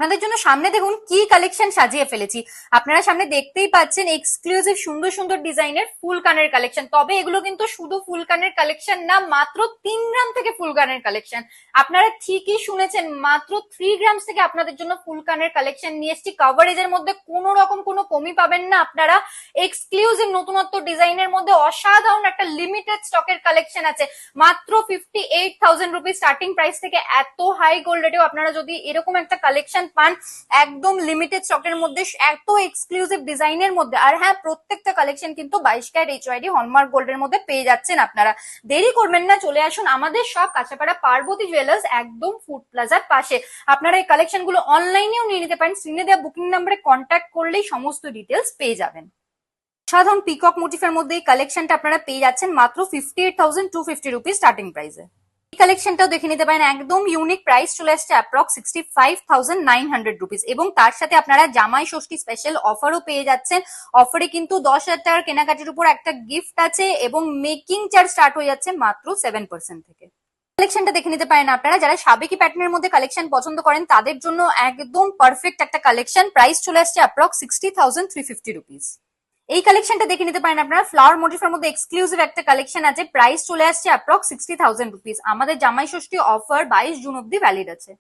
আপনাদের জন্য সামনে দেখুন কি কালেকশন সাজিয়ে ফেলেছি। আপনারা সামনে দেখতেই পাচ্ছেন এক্সক্লুসিভ সুন্দর সুন্দর ডিজাইনের ফুল কানের কালেকশন। তবে এগুলো কিন্তু শুধু ফুল কানের কালেকশন না, মাত্র 3 গ্রাম থেকে ফুল কানের কালেকশন। আপনারা ঠিকই শুনেছেন, মাত্র 3 গ্রাম থেকে আপনাদের জন্য ফুল কানের কালেকশন নিয়ে এসেছি। কভারেজের মধ্যে কোনো রকম কোনো কমি পাবেন না আপনারা। এক্সক্লুসিভ নতুনত্ব ডিজাইনের মধ্যে অসাধারণ একটা লিমিটেড স্টকের কালেকশন আছে। মাত্র 58,000 রুপিস স্টার্টিং প্রাইস থেকে এত হাই গোল্ড রেটেও আপনারা যদি এরকম একটা কালেকশন পান, একদম লিমিটেড স্টকের মধ্যে, এত এক্সক্লুসিভ ডিজাইনের মধ্যে। আর হ্যাঁ, প্রত্যেকটা কালেকশন কিন্তু 22 ক্যারেট এইচওআইডি হলমার্ক গোল্ডের মধ্যে পেয়ে যাচ্ছেন আপনারা। দেরি করবেন না, চলে আসুন আমাদের সব কাঁচাপাড়া পার্বতী জুয়েলার্স, একদম ফুড প্লাজার পাশে। আপনারা এই কালেকশন গুলো অনলাইনেও নিয়ে নিতে পারেন। স্ক্রিনে দেওয়া বুকিং নাম্বারে কন্ট্যাক্ট করলেই সমস্ত ডিটেলস পেয়ে যাবেন। সাধারণ পিকক মোটিফের মধ্যে এই কালেকশনটা আপনারা পেয়ে যাচ্ছেন মাত্র 58,250 রুপিস স্টার্টিং প্রাইসে। এই কালেকশনটাও দেখে নিতে পারেন, একদম ইউনিক প্রাইস চলে আসছে অ্যাপ্রক্স 65,900 রুপিস। এবং তার সাথে আপনারা জামাই ষষ্ঠী স্পেশাল অফারও পেয়ে যাচ্ছেন। অফারে কিন্তু 10,000 টাকার কেনাকাটির উপর একটা গিফট আছে এবং মেকিং চার্জ স্টার্ট হয়ে যাচ্ছে মাত্র 7% থেকে। কালেকশনটা দেখে নিতে পারেন আপনারা, যারা সাবেকি প্যাটার্নের মধ্যে কালেকশন পছন্দ করেন তাদের জন্য একদম পারফেক্ট একটা কালেকশন। প্রাইস চলে আসছে অ্যাপ্রক্স 60,350 রুপিস। এই কালেকশনটা দেখে নিতে পারেন আপনারা, ফ্লাওয়ার মোটিফের মধ্যে এক্সক্লুসিভ একটা কালেকশন আছে। প্রাইস চলে আসছে অ্যাপ্রক্স 60,000 রুপিস। আমাদের জামাই ষষ্ঠী অফার 22 জুন অব্দি ভ্যালিড আছে।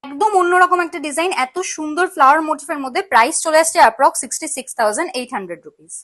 একদম অন্যরকম একটা ডিজাইন, এত সুন্দর ফ্লাওয়ার মোটিফের মধ্যে। প্রাইস চলে আসছে অ্যাপ্রক্স 66,800 রুপিস।